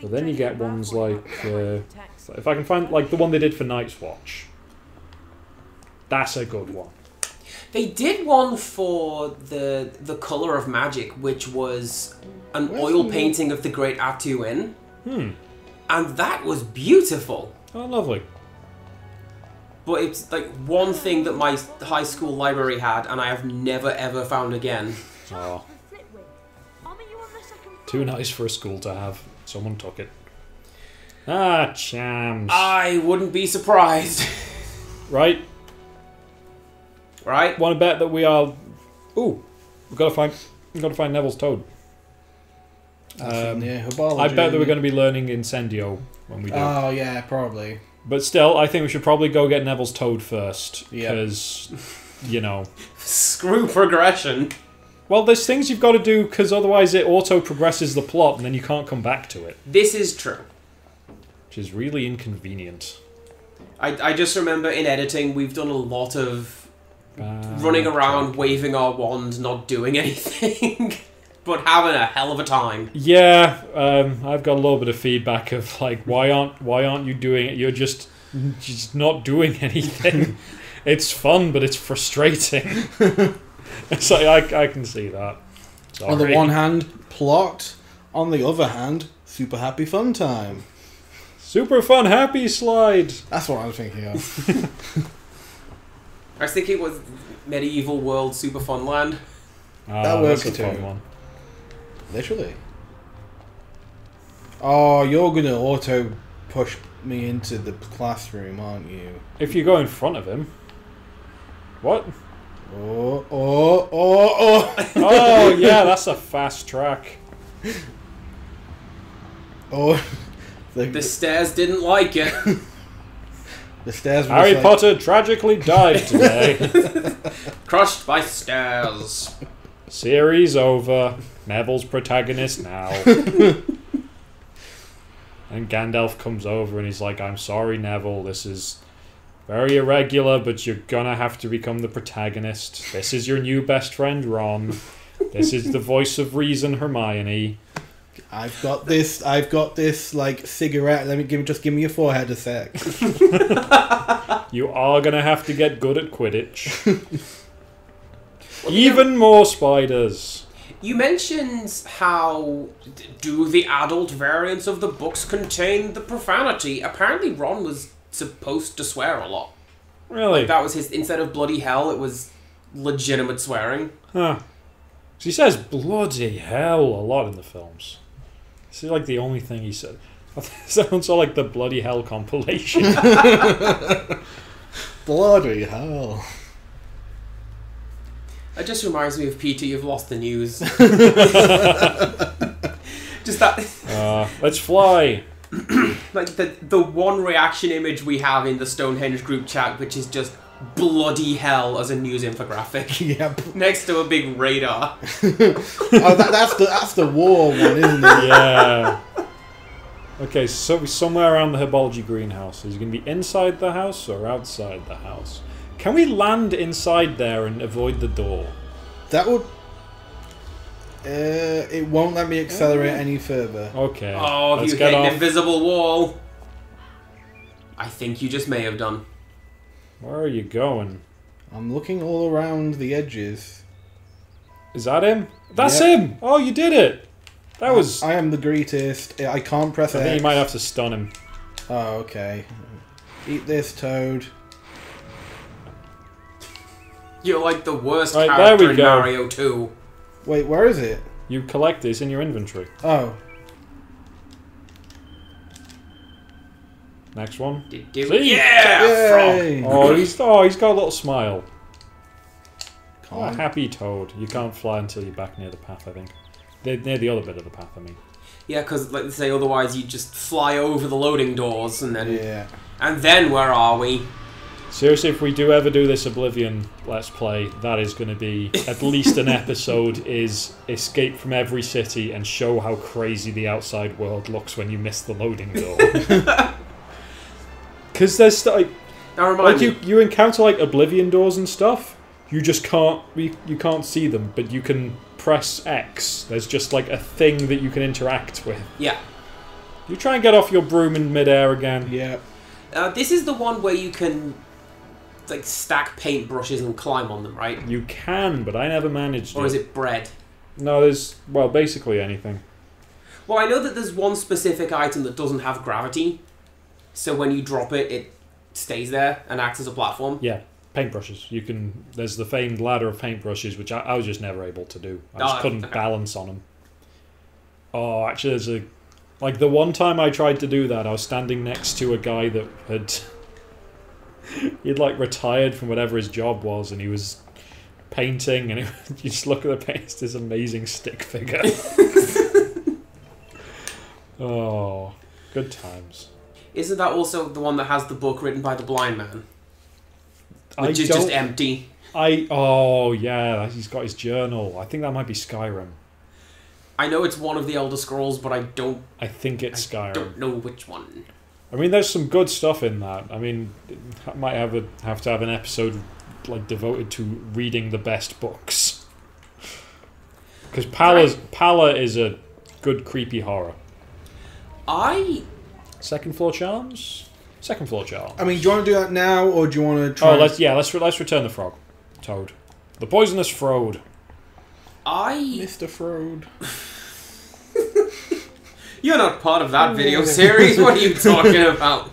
But then you get ones like... if I can find, like, the one they did for Night's Watch. That's a good one. They did one for the Colour of Magic, which was an oil painting of the Great Atu Inn. And that was beautiful. Oh, lovely. But it's like one thing that my high school library had, and I have never ever found again. Oh. Too nice for a school to have. Someone took it. Ah, chams. I wouldn't be surprised. Right? Right? Want to bet that we are... Ooh, we've got to find Neville's toad. I bet that we're going to be learning Incendio when we do. Oh, yeah, probably. But still, I think we should probably go get Neville's toad first. Because, you know... Screw progression. Well, there's things you've got to do, because otherwise it auto-progresses the plot, and then you can't come back to it. This is true. Which is really inconvenient. I just remember in editing, we've done a lot of running around, waving our wand, not doing anything. But having a hell of a time. Yeah, I've got a little bit of feedback of like, why aren't you doing it? You're just not doing anything. It's fun, but it's frustrating. So I can see that. Sorry. On the one hand, plot. On the other hand, super happy fun time. Super fun happy slide. That's what I'm thinking of. I was thinking it was Medieval World Super Fun Land. That works that's a too. fun one. Literally. Oh, you're gonna auto push me into the classroom, aren't you? If you go in front of him. What? Oh, oh, oh, oh. Oh, yeah, that's a fast track. Oh. The stairs didn't like it. The stairs were Harry just Potter tragically died today. Crushed by stairs. Series over. Neville's protagonist now. And Gandalf comes over and he's like, I'm sorry, Neville, this is very irregular, but you're gonna have to become the protagonist. This is your new best friend, Ron. This is the voice of reason, Hermione. I've got this, like, cigarette. Just give me your forehead a sec. You are gonna have to get good at Quidditch. Even more spiders. You mentioned how do the adult variants of the books contain the profanity? Apparently Ron was supposed to swear a lot. Really? Like that was his, instead of bloody hell, it was legitimate swearing. Huh. He says bloody hell a lot in the films. This is like the only thing he said. It sounds like the bloody hell compilation. Bloody hell. It just reminds me of Peter, you've lost the news. Just that... Let's fly. Like the one reaction image we have in the Stonehenge group chat, which is just bloody hell as a news infographic. Yep. Next to a big radar. Oh, that's the war one, isn't it? Yeah. Okay, so somewhere around the herbology greenhouse. Is it going to be inside the house or outside the house? Can we land inside there and avoid the door? That would... it won't let me accelerate any further. Okay. Oh, let's you get hit an off. invisible wall. I think you just may have done. Where are you going? I'm looking all around the edges. Is that him? That's Yep. him! Oh, you did it! That was... I am the greatest. I can't press I X. think you might have to stun him. Oh, okay. Eat this, Toad. You're like the worst Right, there character we in go. Mario 2. Wait, where is it? You collect this in your inventory. Oh. Next one. See? Yeah! Frog! Yay! Oh, he's got a little smile. Oh, Can't. happy Toad. You can't fly until you're back near the path, I think. Near the other bit of the path, I mean. Yeah, because, like they say, otherwise you just fly over the loading doors and then... Yeah. And then where are we? Seriously, if we do ever do this Oblivion Let's Play, that is going to be at least an episode is escape from every city and show how crazy the outside world looks when you miss the loading door. Because there's like Now remind me. you encounter like Oblivion doors and stuff. You just can't you can't see them, but you can press X. There's just like a thing that you can interact with. Yeah. You try and get off your broom in midair again. Yeah. This is the one where you can like stack paintbrushes and climb on them, right? You can, but I never managed Or is it bread? No, there's, well, basically anything. Well, I know that there's one specific item that doesn't have gravity, so when you drop it, it stays there and acts as a platform. Yeah, paintbrushes. You can. There's the famed ladder of paintbrushes, which I was just never able to do. I just couldn't balance on them. Oh, actually, there's a... Like, the one time I tried to do that, I was standing next to a guy that had... He'd, like, retired from whatever his job was, and he was painting, and you just look at the paint, it's this amazing stick figure. Oh, good times. Isn't that also the one that has the book written by the blind man? Which is just empty. Oh, yeah, he's got his journal. I think that might be Skyrim. I know it's one of the Elder Scrolls, but I think it's Skyrim. I don't know which one. I mean, there's some good stuff in that. I mean, I might have to have an episode like devoted to reading the best books. Because Pala is a good creepy horror. Second floor charms? Second floor charms. I mean, do you want to do that now, or do you want to try... Oh, let's return the frog. Toad. The poisonous Frode. Mr. Frode. You're not part of that video series. What are you talking about?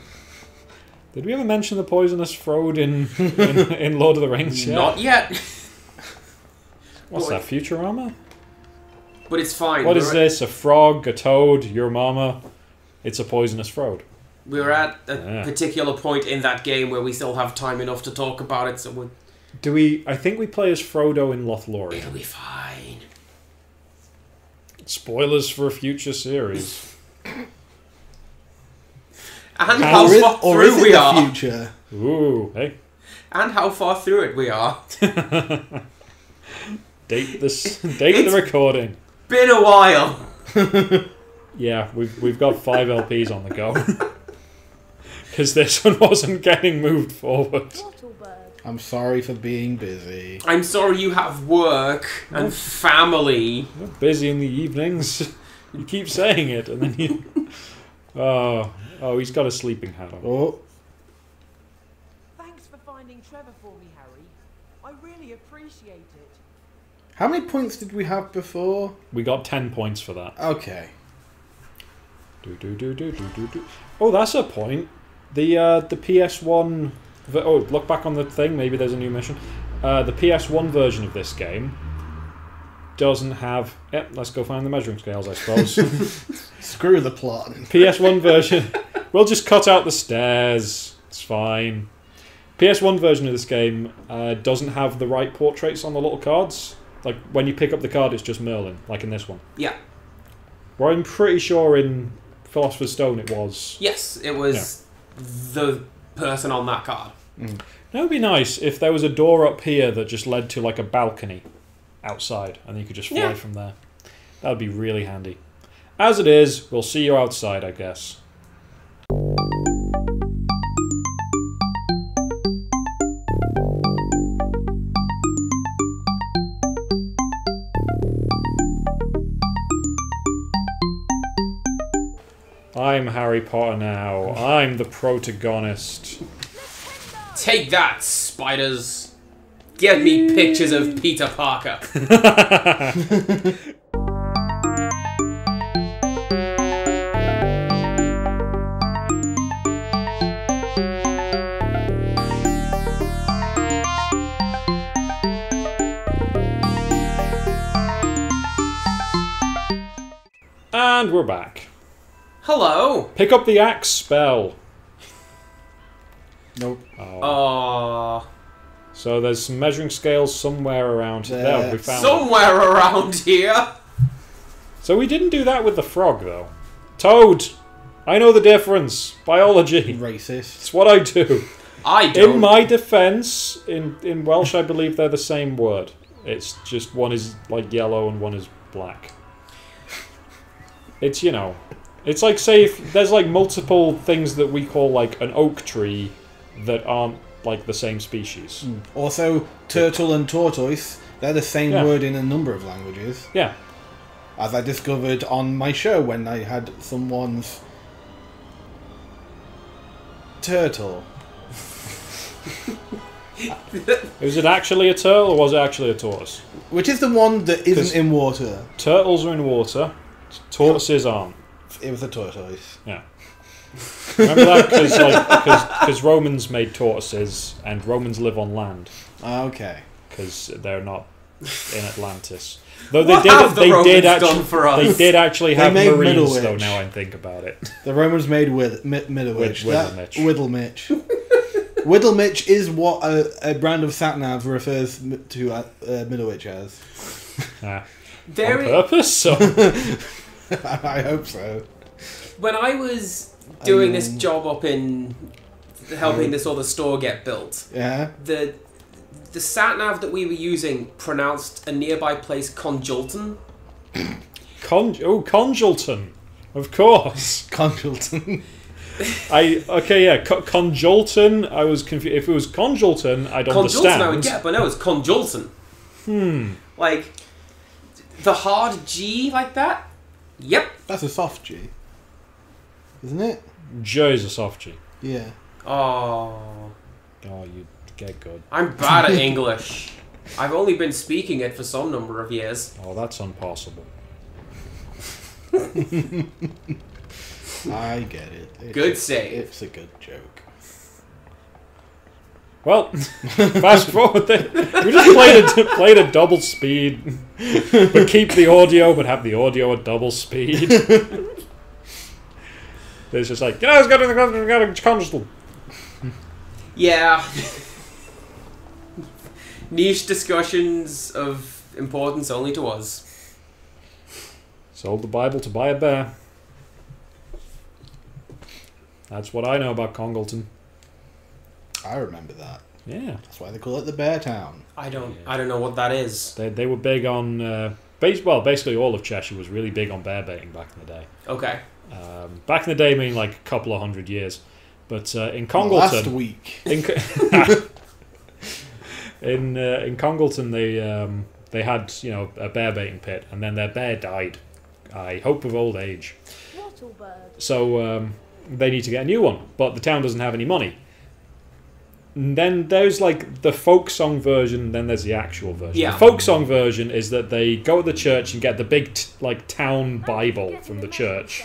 Did we ever mention the poisonous Frode in Lord of the Rings yet? Not yet. What's that, Futurama? But it's fine. What is this? A frog, a toad, your mama? It's a poisonous Frode. We're at a particular point in that game where we still have time enough to talk about it, so we'll... I think we play as Frodo in Lothlorien. It'll be fine. Spoilers for a future series. And how far through we are. Future? Ooh, hey. And how far through it we are. Date the recording. Been a while. Yeah, we've got 5 LPs on the go. Because this one wasn't getting moved forward. I'm sorry for being busy. I'm sorry you have work and family. You're busy in the evenings. You keep saying it, and then you... Oh, he's got a sleeping hat on. Oh. Thanks for finding Trevor for me, Harry. I really appreciate it. How many points did we have before? We got 10 points for that. Okay. Oh, that's a point. The PS1... Oh, look back on the thing. Maybe there's a new mission. The PS1 version of this game doesn't have... Yep, let's go find the measuring scales, I suppose. Screw the plot. PS1 version... We'll just cut out the stairs. It's fine. PS1 version of this game doesn't have the right portraits on the little cards. Like, when you pick up the card, it's just Merlin, like in this one. Yeah. Well, I'm pretty sure in Philosopher's Stone it was... Yes, it was the person on that card. Mm. That would be nice if there was a door up here that just led to like a balcony outside and you could just fly from there. That would be really handy. As it is, we'll see you outside, I guess. I'm Harry Potter now. I'm the protagonist. Take that, spiders. Get me pictures of Peter Parker. And we're back. Hello. Pick up the axe spell. Nope. Oh. So there's some measuring scales somewhere around here. There, we found somewhere around here. So we didn't do that with the frog, though. Toad! I know the difference. Biology. Racist. It's what I do. I don't. In my defense, in Welsh, I believe they're the same word. It's just one is like yellow and one is black. It's, you know... It's like, say, if there's like multiple things that we call like an oak tree that aren't like the same species. Mm. Also, turtle and tortoise, they're the same word in a number of languages. Yeah. As I discovered on my show when I had someone's turtle. Is it actually a turtle or was it actually a tortoise? Which is the one that isn't in water? Turtles are in water. Tortoises aren't. It was a tortoise. Yeah. Remember that? Because Romans made tortoises, and Romans live on land. Okay. Because they're not in Atlantis. Though they What have the Romans done for us? They did actually They have made marines, Middlewich. though. Now I think about it. The Romans made Middlewich. Whittlemitch. Whittlemitch. Whittlemitch is what a brand of sat-nav refers to Middlewich as. On Very. purpose. So I hope so. When I was doing this job up in helping this other store get built, Yeah. the sat nav that we were using pronounced a nearby place Conjulton. Conjulton, of course. Conjulton. Conjulton. I was confused. If it was Conjulton, I'd Conjulton understand. I would get, but no, it's Conjulton. Like the hard G like that. Yep. That's a soft G. Isn't it? J is a soft G. Yeah. Oh, You get good. I'm bad at English. I've only been speaking it for some number of years. Oh, that's impossible. I get it. Good save. It's a good joke. Well, fast forward. We just played a double speed, but keep the audio, but have the audio at double speed. It's just like, it's got a console. Yeah. Niche discussions of importance only to us. Sold the Bible to buy a bear. That's what I know about Congleton. I remember that. Yeah. That's why they call it the Bear Town. I don't know what that is. They were big on... basically all of Cheshire was really big on bear baiting back in the day. Okay. Back in the day, I mean like a couple of 100 years. But in Congleton... Last week. In Congleton, they had a bear baiting pit, and then their bear died. I hope of old age. So they need to get a new one, but the town doesn't have any money. And then there's like the folk song version, then there's the actual version. Yeah. The folk song version is that they go to the church and get the big town Bible from the church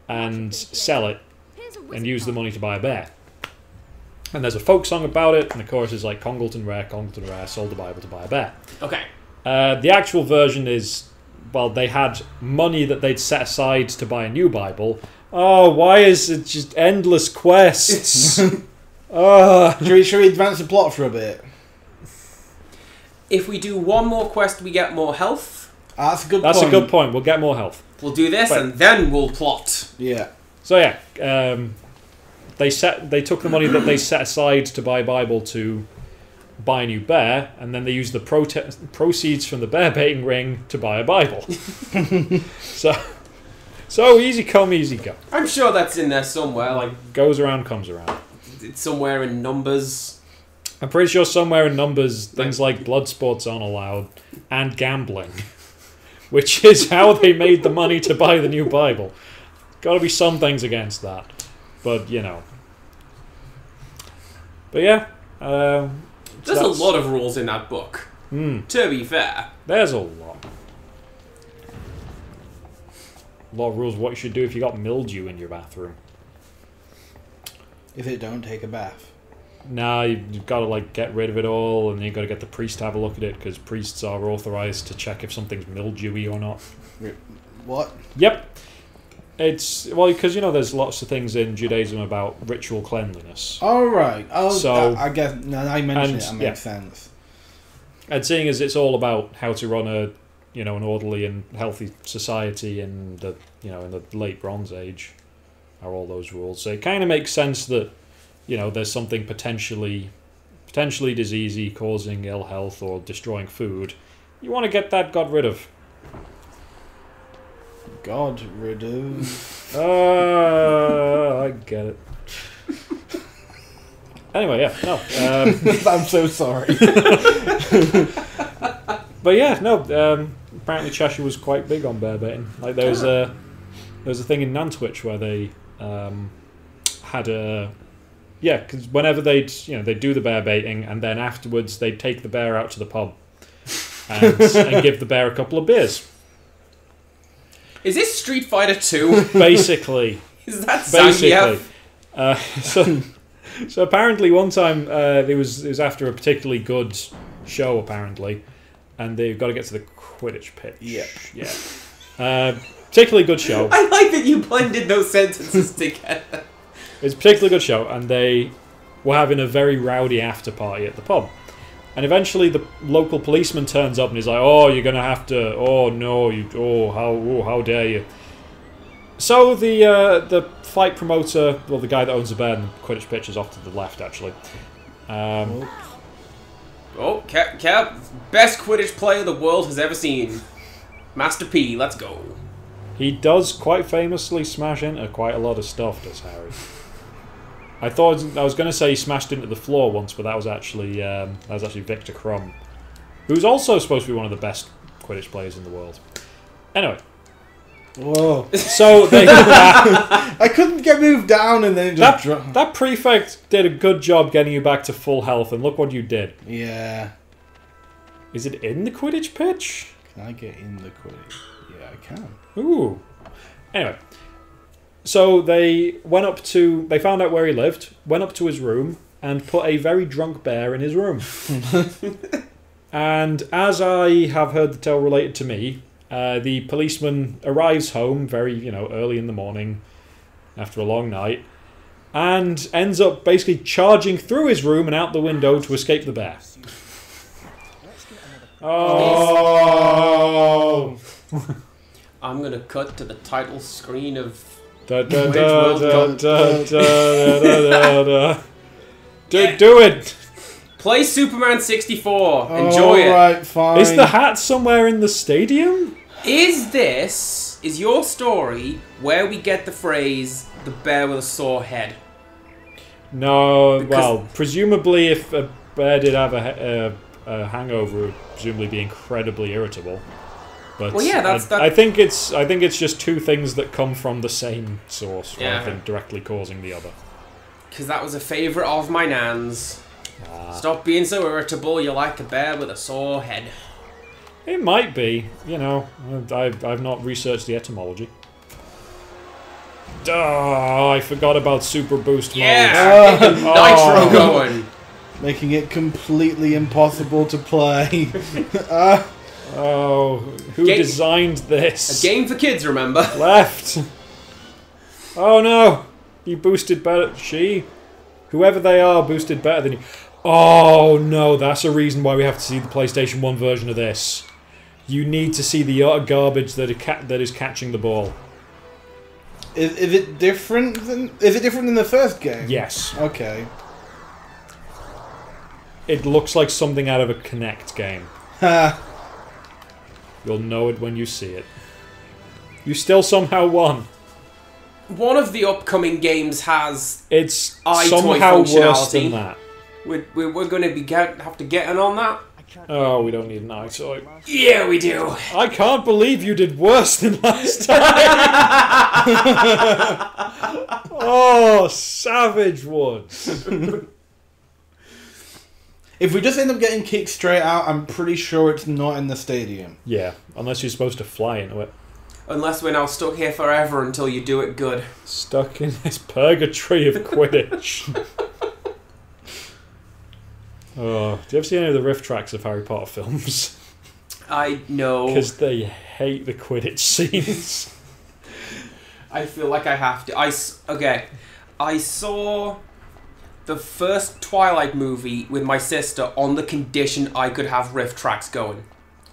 and sell it and use the money to buy a bear. And there's a folk song about it, and the chorus is like, Congleton rare, sold the Bible to buy a bear. Okay. The actual version is, well, they had money that they'd set aside to buy a new Bible. Oh, why is it just endless quests? Should we advance the plot for a bit? If we do one more quest, we get more health. That's a good That's point. a good point. We'll get more health. We'll do this, Wait. and then we'll plot. Yeah. So yeah, they took the money that they set aside to buy a Bible to buy a new bear, and then they used the proceeds from the bear baiting ring to buy a Bible. So easy come, easy go. I'm sure that's in there somewhere. Like Goes around, comes around. it's somewhere in numbers. I'm pretty sure somewhere in numbers, things like blood sports aren't allowed, and gambling, which is how they made the money to buy the new Bible. Got to be some things against that, but But yeah, There's a lot of rules in that book. To be fair, there's a lot. A lot of rules. What you should do if you got mildew in your bathroom. If it don't take a bath. Nah, you've got to get rid of it all, and you've got to get the priest to have a look at it, because priests are authorized to check if something's mildewy or not. What? Yep. It's because there's lots of things in Judaism about ritual cleanliness. Oh right. Oh, So- I guess now I mentioned it. That makes sense. And seeing as it's all about how to run an orderly and healthy society in the in the late Bronze Age, are all those rules. So it kind of makes sense that there's something potentially diseasey, causing ill health or destroying food. You want to get that got rid of. God rid of. I get it. Anyway, yeah, no. I'm so sorry. But yeah, no. Apparently Cheshire was quite big on bear baiting. Like there was a thing in Nantwich where they had a Yeah, because whenever they'd do the bear baiting, and then afterwards they'd take the bear out to the pub and give the bear a couple of beers. Is this Street Fighter 2? Basically. Is that Basically. Zangief? So apparently one time it was after a particularly good show, apparently, and they've got to get to the Quidditch pitch. Yep. Yeah. Particularly good show. I like that you blended those sentences together. It's a particularly good show, and they were having a very rowdy after party at the pub. And eventually the local policeman turns up and he's like, "Oh, you're going to have to... Oh, no. How dare you." So the fight promoter... Well, the guy that owns the bear and the Quidditch pitch is off to the left, actually. Cap. Best Quidditch player the world has ever seen. Master P, let's go. He does quite famously smash into quite a lot of stuff, does Harry. I was going to say he smashed into the floor once, but that was actually Victor Crumb, who's also supposed to be one of the best Quidditch players in the world. Anyway, Whoa! so they I couldn't get moved down, and then it just dropped. that prefect did a good job getting you back to full health, and look what you did. Yeah. Is it in the Quidditch pitch? Can I get in the Quidditch? Yeah, I can. Ooh. Anyway. So they they found out where he lived, went up to his room, and put a very drunk bear in his room. And as I have heard the tale related to me, the policeman arrives home very, early in the morning, after a long night, and ends up basically charging through his room and out the window to escape the bear. Oh! I'm gonna cut to the title screen of... Do it! Play Superman 64. Enjoy it. Alright, fine. Is the hat somewhere in the stadium? Is your story where we get the phrase, the bear with a sore head? No, Because- well, presumably if a bear did have a hangover, it would presumably be incredibly irritable. But Well, yeah, that's- I think it's just two things that come from the same source Yeah. rather than directly causing the other. Because that was a favourite of my nan's. Stop being so irritable, you're like a bear with a sore head. It might be, I've not researched the etymology. Oh, I forgot about Super Boost mode. Yeah! Get the nitro going! Making it completely impossible to play. Oh, who designed this? A game for kids, remember? Left. Oh no, you boosted better. Whoever they are, boosted better than you. Oh no, that's a reason why we have to see the PlayStation 1 version of this. You need to see the utter garbage that is catching the ball. Is it different than the first game? Yes. Okay. It looks like something out of a Kinect game. Ha. You'll know it when you see it. You still somehow won. One of the upcoming games has... It's eye somehow toy worse than functionality. that. We're going to have to get in on that? Oh, we don't need an eye toy. Yeah, we do. I can't believe you did worse than last time. Oh, Savage Woods. If we just end up getting kicked straight out, I'm pretty sure it's not in the stadium. Yeah, unless you're supposed to fly into it. Unless we're now stuck here forever until you do it good. Stuck in this purgatory of Quidditch. Oh, do you ever see any of the riff tracks of Harry Potter films? I know. Because they hate the Quidditch scenes. I feel like I have to. I saw the first Twilight movie with my sister on the condition I could have riff tracks going.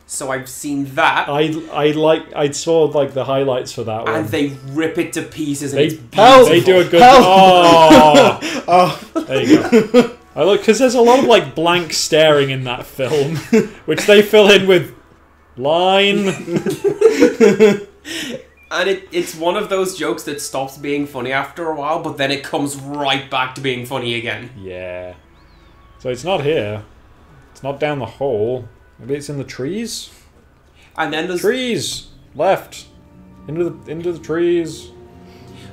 So I've seen that. I saw like the highlights for that one. And they rip it to pieces. And They it's do a good. Oh, Oh, there you go. I look because there's a lot of like blank staring in that film, which they fill in with line. And it's one of those jokes that stops being funny after a while, but then it comes right back to being funny again. Yeah. So it's not here. It's not down the hole. Maybe it's in the trees. And then there's Trees left into the trees.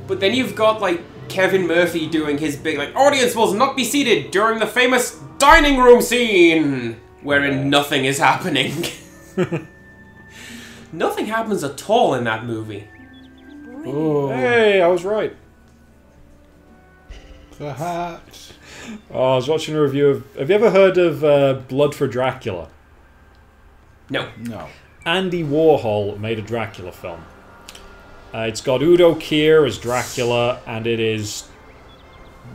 But then you've got like Kevin Murphy doing his big, like, audience will not be seated during the famous dining room scene, wherein nothing is happening. Nothing happens at all in that movie. Oh, Hey, I was right. the hat. Oh, I was watching a review of... Have you ever heard of Blood for Dracula? No. No. Andy Warhol made a Dracula film. It's got Udo Kier as Dracula, and it is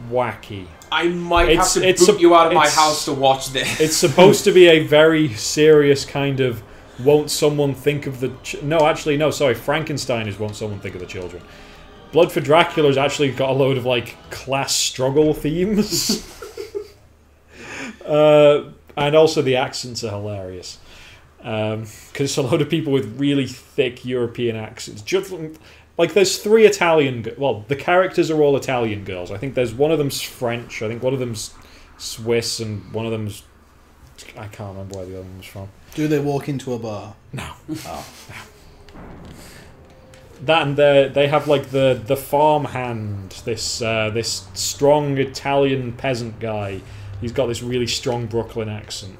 wacky. I might It's- have to it's boot a- you out of my it's- house to watch this. It's supposed to be a very serious kind of... Won't someone think of the... No, actually, no, sorry. Frankenstein is Won't Someone Think of the Children. Blood for Dracula's actually got a load of, like, class struggle themes. And also the accents are hilarious. Because it's a load of people with really thick European accents. Just, like, there's 3 Italian... Well, the characters are all Italian girls. I think there's one of them's French. I think one of them's Swiss. And one of them's... I can't remember where the other one was from. Do they walk into a bar? No. Oh. That and they have like the farmhand, this strong Italian peasant guy. He's got this really strong Brooklyn accent.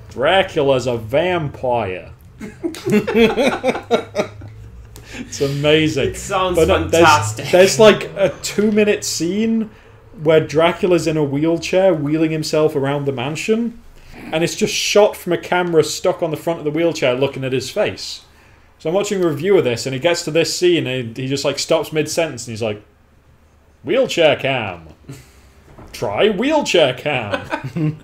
Dracula's a vampire. It's amazing. It sounds But fantastic. there's like a 2-minute scene where Dracula's in a wheelchair wheeling himself around the mansion, and it's just shot from a camera stuck on the front of the wheelchair looking at his face. So I'm watching a review of this, and he gets to this scene, and he just like stops mid-sentence, and he's like, "Wheelchair cam. Try wheelchair cam.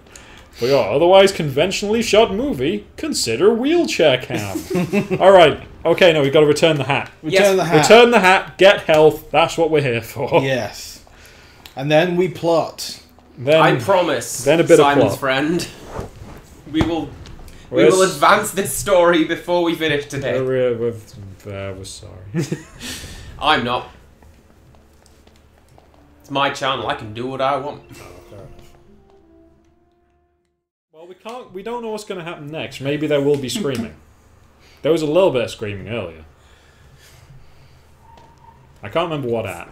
For your otherwise conventionally shot movie, consider wheelchair cam." Alright, okay, no, we've got to return the hat. Return the hat. Return the hat, get health, that's what we're here for. Yes. And then we plot. Then, I promise, then a bit of Simon's plot. friend, we will Where's- advance this story before we finish today. we're sorry. I'm not. It's my channel. I can do what I want. Well, we don't know what's going to happen next. Maybe there will be screaming. There was a little bit of screaming earlier. I can't remember what at.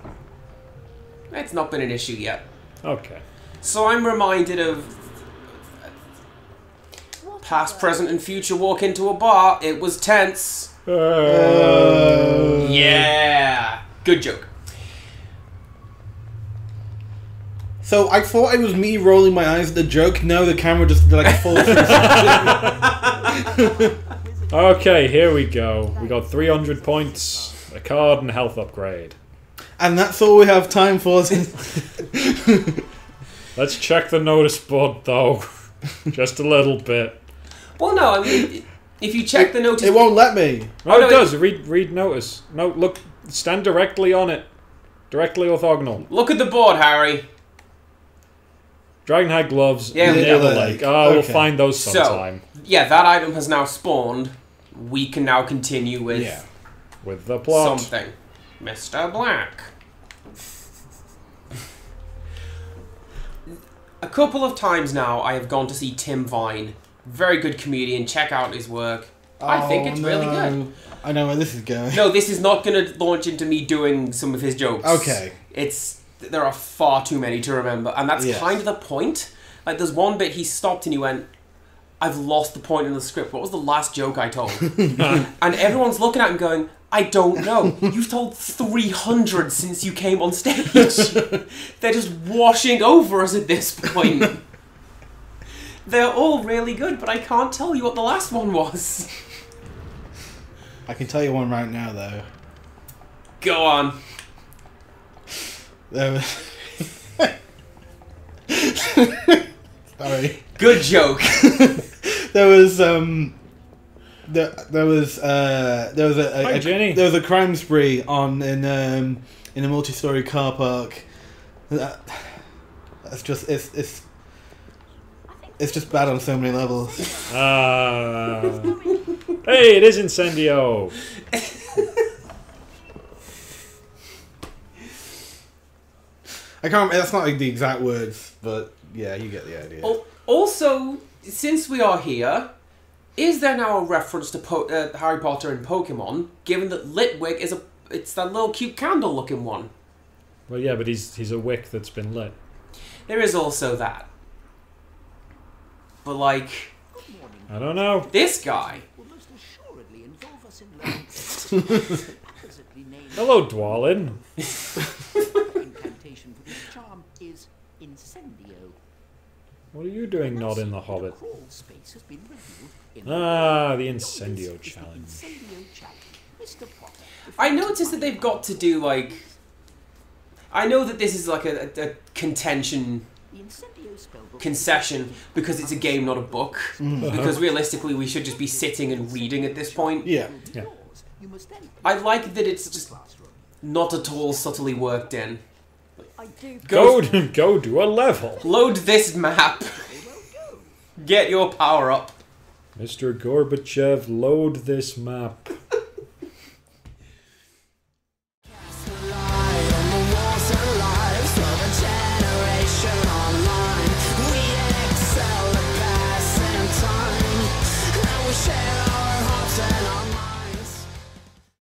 It's not been an issue yet. Okay. So I'm reminded of past, present, and future walk into a bar. It was tense. Yeah. Good joke. So I thought it was me rolling my eyes at the joke. No, the camera just did like a full. Okay, here we go. We got 300 points, a card, and a health upgrade. And that's all we have time for. Let's check the notice board, though. Just a little bit. Well, no, I mean, if you check the notice... It won't let me. Oh, Oh, no, it does. Read notice. No, look. Stand directly on it. Directly orthogonal. Look at the board, Harry. Dragon Hag gloves. Yeah, we Never do. Lake. Oh, we'll Okay. find those So, sometime. yeah, that item has now spawned. We can now continue with Yeah. With the plot. something. Mr. Black. A couple of times now I have gone to see Tim Vine. Very good comedian. Check out his work. I think it's really good. I know where this is going. No, this is not going to launch into me doing some of his jokes. Okay. There are far too many to remember, and that's Yes. kind of the point. Like, there's one bit he stopped and he went, "I've lost the point in the script. What was the last joke I told?" And everyone's looking at him going, "I don't know. You've told 300 since you came on stage. They're just washing over us at this point." They're all really good, but I can't tell you what the last one was. I can tell you one right now, though. Go on. There was... Sorry. Good joke. There was a Hi, Jenny. there was a crime spree in a multi-story car park. That's just it's just bad on so many levels. Hey, it is Incendio. I can't remember, that's not like the exact words, but yeah, you get the idea. Also, since we are here, is there now a reference to Harry Potter and Pokemon, given that Litwick it's that little cute candle-looking one? Well, yeah, but he's a wick that's been lit. There is also that. But like, Good morning. I don't know. this guy. Will most assuredly involve us in learning oppositely named Hello, Dwalin. incantation for this charm is Incendio. What are you doing not in the Hobbit? Crawl space has been revealed in Ah, the Your Incendio host is the challenge. Incendio challenge. Mr. Potter. I noticed that they've got to do like. I know that this is like a contention The Incendio spellbook concession because it's a game, not a book. Because realistically, we should just be sitting and reading at this point. Yeah. Yeah. You must then I like that it's just classroom. not at all subtly worked in. I do. Go do a level. Load this map. Get your power up. Mr. Gorbachev, load this map.